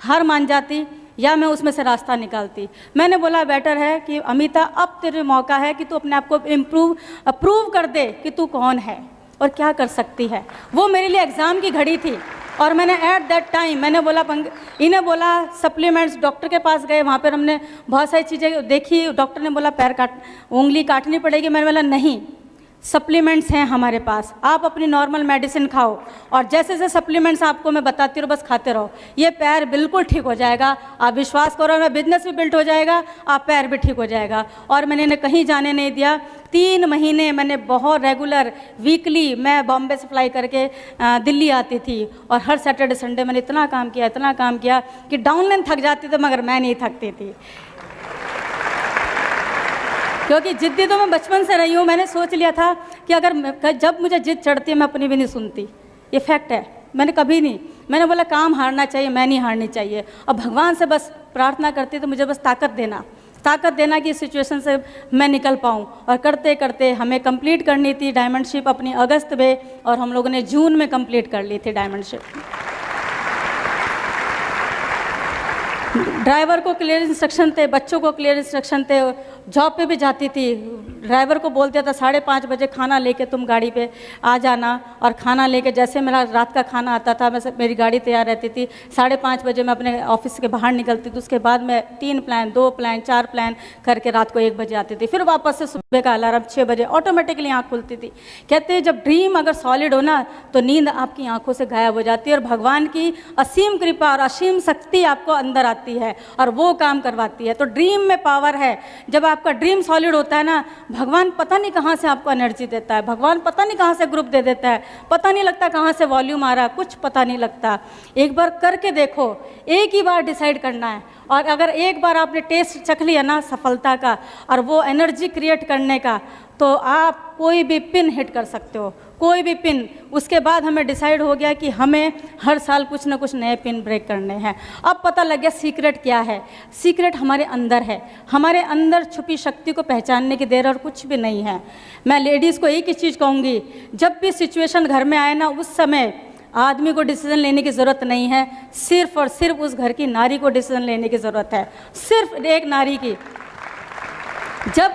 Speaker 3: हार मान जाती या मैं उसमें से रास्ता निकालती। मैंने बोला बेटर है कि अमिता, अब तेरे मौका है कि तू अपने आप को प्रूव कर दे कि तू कौन है और क्या कर सकती है। वो मेरे लिए एग्ज़ाम की घड़ी थी। और मैंने एट दैट टाइम मैंने बोला इन्हें बोला सप्लीमेंट्स, डॉक्टर के पास गए, वहाँ पर हमने बहुत सारी चीज़ें देखी। डॉक्टर ने बोला उंगली काटनी पड़ेगी। मैंने बोला नहीं, सप्लीमेंट्स हैं हमारे पास, आप अपनी नॉर्मल मेडिसिन खाओ और जैसे जैसे सप्लीमेंट्स आपको मैं बताती हूँ बस खाते रहो, ये पैर बिल्कुल ठीक हो जाएगा। आप विश्वास करो, मैं बिजनेस भी बिल्ड हो जाएगा, आप पैर भी ठीक हो जाएगा। और मैंने इन्हें कहीं जाने नहीं दिया। 3 महीने मैंने बहुत रेगुलर वीकली मैं बॉम्बे से फ्लाई करके दिल्ली आती थी और हर सैटरडे संडे मैंने इतना काम किया कि डाउनलाइन थक जाती थी, मगर मैं नहीं थकती थी, क्योंकि जिद्दी तो मैं बचपन से रही हूँ। मैंने सोच लिया था कि अगर जब मुझे जिद चढ़ती है मैं अपनी भी नहीं सुनती, ये फैक्ट है। मैंने कभी नहीं, मैंने बोला काम हारना चाहिए, मैं नहीं हारनी चाहिए। और भगवान से बस प्रार्थना करती तो मुझे बस ताकत देना कि इस सिचुएशन से मैं निकल पाऊँ। और करते करते हमें कंप्लीट करनी थी डायमंडशिप अपनी अगस्त में, और हम लोगों ने जून में कंप्लीट कर ली थी डायमंडशिप। ड्राइवर को क्लियर इंस्ट्रक्शन थे, बच्चों को क्लियर इंस्ट्रक्शन थे। जॉब पे भी जाती थी, ड्राइवर को बोल दिया था 5:30 बजे खाना लेके तुम गाड़ी पे आ जाना। और खाना लेके जैसे मेरा रात का खाना आता था, मेरी गाड़ी तैयार रहती थी, 5:30 बजे मैं अपने ऑफिस के बाहर निकलती थी। उसके बाद मैं 3 प्लान 2 प्लान 4 प्लान करके रात को 1 बजे आती थी। फिर वापस से सुबह का अलार्म 6 बजे ऑटोमेटिकली आँख खुलती थी। कहते हैं जब ड्रीम अगर सॉलिड हो ना तो नींद आपकी आंखों से गायब हो जाती है और भगवान की असीम कृपा और असीम शक्ति आपको अंदर आती है और वो काम करवाती है। तो ड्रीम में पावर है। जब आपका ड्रीम सॉलिड होता है ना, भगवान पता नहीं कहाँ से आपको एनर्जी देता है, भगवान पता नहीं कहाँ से ग्रुप दे देता है, पता नहीं लगता कहाँ से वॉल्यूम आ रहा है, कुछ पता नहीं लगता। एक बार करके देखो, एक ही बार डिसाइड करना है। और अगर एक बार आपने टेस्ट चख लिया ना सफलता का और वो एनर्जी क्रिएट करने का, तो आप कोई भी पिन हिट कर सकते हो, कोई भी पिन। उसके बाद हमें डिसाइड हो गया कि हमें हर साल कुछ ना कुछ नए पिन ब्रेक करने हैं। अब पता लग गया सीक्रेट क्या है। सीक्रेट हमारे अंदर है, हमारे अंदर छुपी शक्ति को पहचानने की देर और कुछ भी नहीं है। मैं लेडीज़ को एक ही चीज़ कहूँगी, जब भी सिचुएशन घर में आए ना, उस समय आदमी को डिसीजन लेने की ज़रूरत नहीं है, सिर्फ और सिर्फ उस घर की नारी को डिसीजन लेने की ज़रूरत है, सिर्फ एक नारी की। जब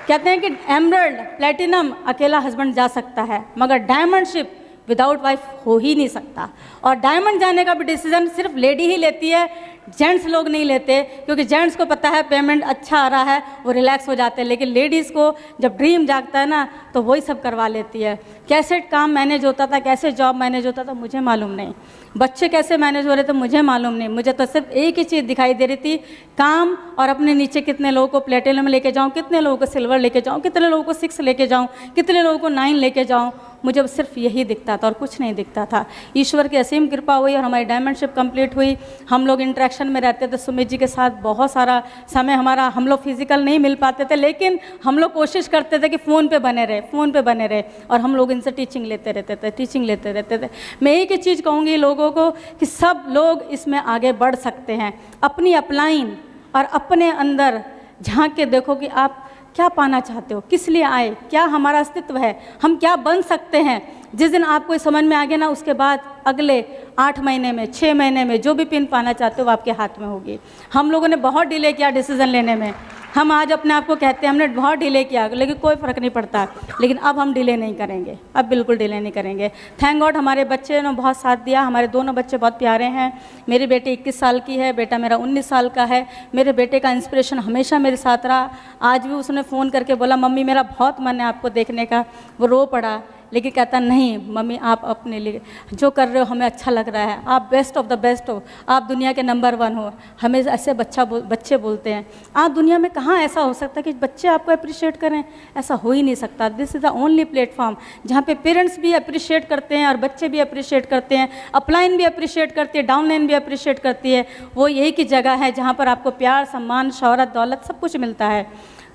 Speaker 3: कहते हैं कि एमरल्ड प्लेटिनम अकेला हस्बैंड जा सकता है, मगर डायमंडशिप विदाउट वाइफ हो ही नहीं सकता। और डायमंड जाने का भी डिसीजन सिर्फ लेडी ही लेती है, जेंट्स लोग नहीं लेते, क्योंकि जेंट्स को पता है पेमेंट अच्छा आ रहा है, वो रिलैक्स हो जाते हैं। लेकिन लेडीज़ को जब ड्रीम जागता है ना, तो वही सब करवा लेती है। कैसे काम मैनेज होता था, कैसे जॉब मैनेज होता था, मुझे मालूम नहीं। बच्चे कैसे मैनेज हो रहे थे, मुझे मालूम नहीं। मुझे तो सिर्फ एक ही चीज़ दिखाई दे रही थी, काम, और अपने नीचे कितने लोगों को प्लेटिनम लेके जाऊँ, कितने लोगों को सिल्वर लेके जाऊँ, कितने लोगों को 6 लेके जाऊँ, कितने लोगों को 9 लेके जाऊँ। मुझे सिर्फ यही दिखता था और कुछ नहीं दिखता था। ईश्वर की असीम कृपा हुई और हमारी डायमंडशिप कंप्लीट हुई। हम लोग इंटरेक्शन में रहते थे सुमित जी के साथ, बहुत सारा समय हमारा, हम लोग फिजिकल नहीं मिल पाते थे, लेकिन हम लोग कोशिश करते थे कि फ़ोन पे बने रहे और हम लोग इनसे टीचिंग लेते रहते थे। मैं एक ही चीज़ कहूँगी लोगों को कि सब लोग इसमें आगे बढ़ सकते हैं। अपनी अपलाइन और अपने अंदर झांक के देखो कि आप क्या पाना चाहते हो, किस लिए आए, क्या हमारा अस्तित्व है, हम क्या बन सकते हैं। जिस दिन आपको ये समझ में आ गया ना, उसके बाद अगले 8 महीने में, 6 महीने में जो भी पिन पाना चाहते हो वो आपके हाथ में होगी। हम लोगों ने बहुत डिले किया डिसीज़न लेने में। हम आज अपने आप को कहते हैं हमने बहुत डिले किया, लेकिन कोई फ़र्क नहीं पड़ता। लेकिन अब हम डिले नहीं करेंगे, अब बिल्कुल डिले नहीं करेंगे। थैंक गॉड हमारे बच्चे ने बहुत साथ दिया। हमारे दोनों बच्चे बहुत प्यारे हैं। मेरी बेटी 21 साल की है, बेटा मेरा 19 साल का है। मेरे बेटे का इंस्पिरेशन हमेशा मेरे साथ रहा। आज भी उसने फ़ोन करके बोला मम्मी मेरा बहुत मन है आपको देखने का। वो रो पड़ा, लेकिन कहता नहीं मम्मी आप अपने लिए जो कर रहे हो हमें अच्छा लग रहा है, आप बेस्ट ऑफ द बेस्ट हो, आप दुनिया के नंबर 1 हो। हमें ऐसे बच्चे बोलते हैं। आप दुनिया में कहाँ ऐसा हो सकता है कि बच्चे आपको अप्रिशिएट करें? ऐसा हो ही नहीं सकता। This is the only platform जहाँ पे पेरेंट्स भी अप्रिशिएट करते हैं और बच्चे भी अप्रिशिएट करते हैं, अपलाइन भी अप्रिशिएट करती है, डाउनलाइन भी अप्रिशिएट करती है। वो यही की जगह है जहाँ पर आपको प्यार, सम्मान, शौहरत, दौलत सब कुछ मिलता है।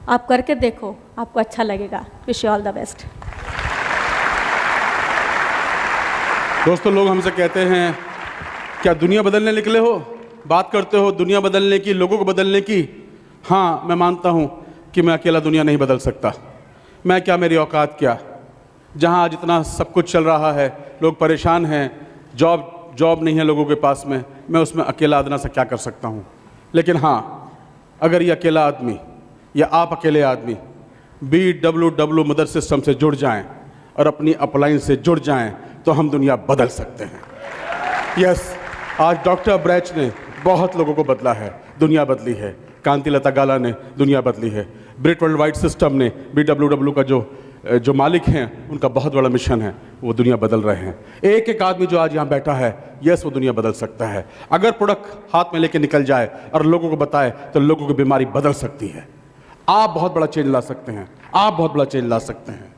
Speaker 3: आप करके देखो, आपको अच्छा लगेगा। Wish you all the best.
Speaker 2: दोस्तों, लोग हमसे कहते हैं क्या दुनिया बदलने निकले हो, बात करते हो दुनिया बदलने की, लोगों को बदलने की। हाँ, मैं मानता हूँ कि मैं अकेला दुनिया नहीं बदल सकता। मैं क्या, मेरी औकात क्या। जहाँ आज इतना सब कुछ चल रहा है, लोग परेशान हैं, जॉब नहीं है लोगों के पास में, मैं उसमें अकेला आदना से क्या कर सकता हूँ। लेकिन हाँ, अगर ये अकेला आदमी या आप अकेले आदमी BWW मदर सिस्टम से जुड़ जाएं और अपनी अपलाइन से जुड़ जाएं तो हम दुनिया बदल सकते हैं। यस, आज डॉक्टर ब्रैच ने बहुत लोगों को बदला है, दुनिया बदली है। कांतिलता गाला ने दुनिया बदली है। ब्रिट वर्ल्ड वाइड सिस्टम ने BWW का जो मालिक हैं उनका बहुत बड़ा मिशन है, वो दुनिया बदल रहे हैं। एक एक आदमी जो आज यहाँ बैठा है, यस वो दुनिया बदल सकता है। अगर प्रोडक्ट हाथ में लेके निकल जाए और लोगों को बताए तो लोगों की बीमारी बदल सकती है। आप बहुत बड़ा चेंज ला सकते हैं, आप बहुत बड़ा चेंज ला सकते हैं।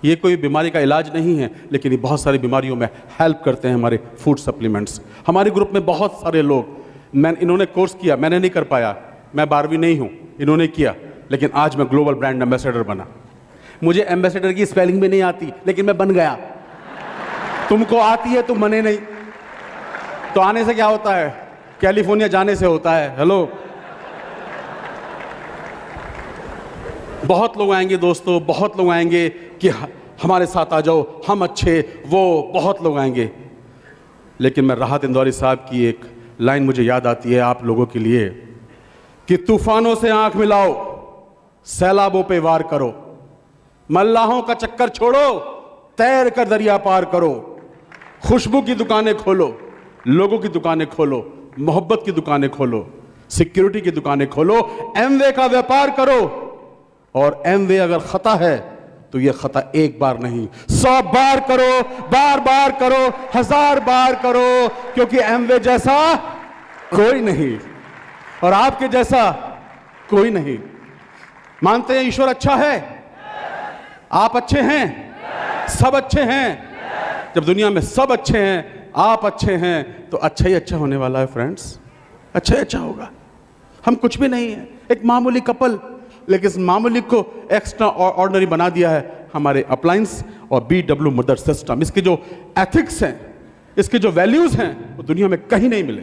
Speaker 2: ये कोई बीमारी का इलाज नहीं है, लेकिन ये बहुत सारी बीमारियों में हेल्प करते हैं हमारे फूड सप्लीमेंट्स। हमारे ग्रुप में बहुत सारे लोग, इन्होंने कोर्स किया, मैंने नहीं कर पाया, मैं 12वीं नहीं हूँ, इन्होंने किया, लेकिन आज मैं ग्लोबल ब्रांड एम्बेसडर बना। मुझे एम्बेसडर की स्पेलिंग भी नहीं आती, लेकिन मैं बन गया। तुमको आती है, तुम बने नहीं, तो आने से क्या होता है? कैलिफोर्निया जाने से होता है। हेलो, बहुत लोग आएंगे दोस्तों, बहुत लोग आएंगे कि हमारे साथ आ जाओ, हम अच्छे, वो बहुत लोग आएंगे। लेकिन मैं राहत इंदौरी साहब की एक लाइन मुझे याद आती है आप लोगों के लिए कि तूफानों से आंख मिलाओ, सैलाबों पे वार करो, मल्लाहों का चक्कर छोड़ो, तैर कर दरिया पार करो, खुशबू की दुकानें खोलो, लोगों की दुकानें खोलो, मोहब्बत की दुकानें खोलो, सिक्योरिटी की दुकानें खोलो, एमवे का व्यापार करो। और एमवे अगर खता है तो यह खता एक बार नहीं 100 बार करो, बार बार करो, 1000 बार करो, क्योंकि एमवे जैसा कोई नहीं और आपके जैसा कोई नहीं। मानते हैं ईश्वर अच्छा है, आप अच्छे हैं, सब अच्छे हैं। जब दुनिया में सब अच्छे हैं, आप अच्छे हैं, तो अच्छा ही अच्छा होने वाला है फ्रेंड्स, अच्छा ही अच्छा होगा। हम कुछ भी नहीं है, एक मामूली कपल, लेकिन इस मामूली को एक्स्ट्रा ऑर्डिनरी बना दिया है हमारे अप्लायंस और BW मदर सिस्टम। इसके जो एथिक्स हैं, इसके जो वैल्यूज़ हैं, वो दुनिया में कहीं नहीं मिले।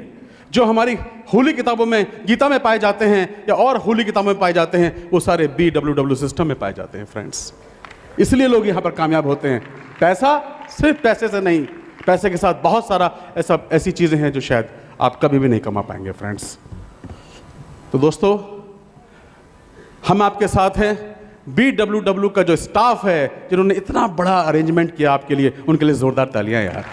Speaker 2: जो हमारी होली किताबों में, गीता में पाए जाते हैं या और होली किताबों में पाए जाते हैं, वो सारे BWW सिस्टम में पाए जाते हैं फ्रेंड्स। इसलिए लोग यहाँ पर कामयाब होते हैं। पैसा सिर्फ पैसे से नहीं, पैसे के साथ बहुत सारा ऐसी चीज़ें हैं जो शायद आप कभी भी नहीं कमा पाएंगे फ्रेंड्स। तो दोस्तों, हम आपके साथ हैं। BWW का जो स्टाफ है, जिन्होंने इतना बड़ा अरेंजमेंट किया आपके लिए, उनके लिए जोरदार तालियां यार।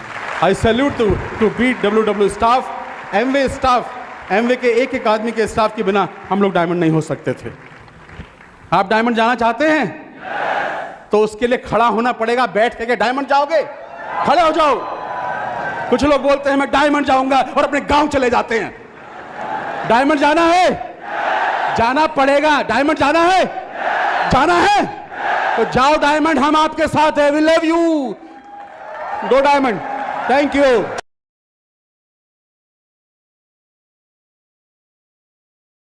Speaker 2: I salute to BWW staff, Amway staff. Amway के एक एक आदमी के स्टाफ के बिना हम लोग डायमंड नहीं हो सकते थे। आप डायमंड जाना चाहते हैं तो उसके लिए खड़ा होना पड़ेगा। बैठ के डायमंड जाओगे? खड़े हो जाओ। कुछ लोग बोलते हैं मैं डायमंड जाऊंगा और अपने गांव चले जाते हैं। डायमंड जाना है, जाना पड़ेगा। डायमंड जाना है, जाना है तो जाओ डायमंड, हम आपके साथ हैं। We love you. Go diamond. Thank you.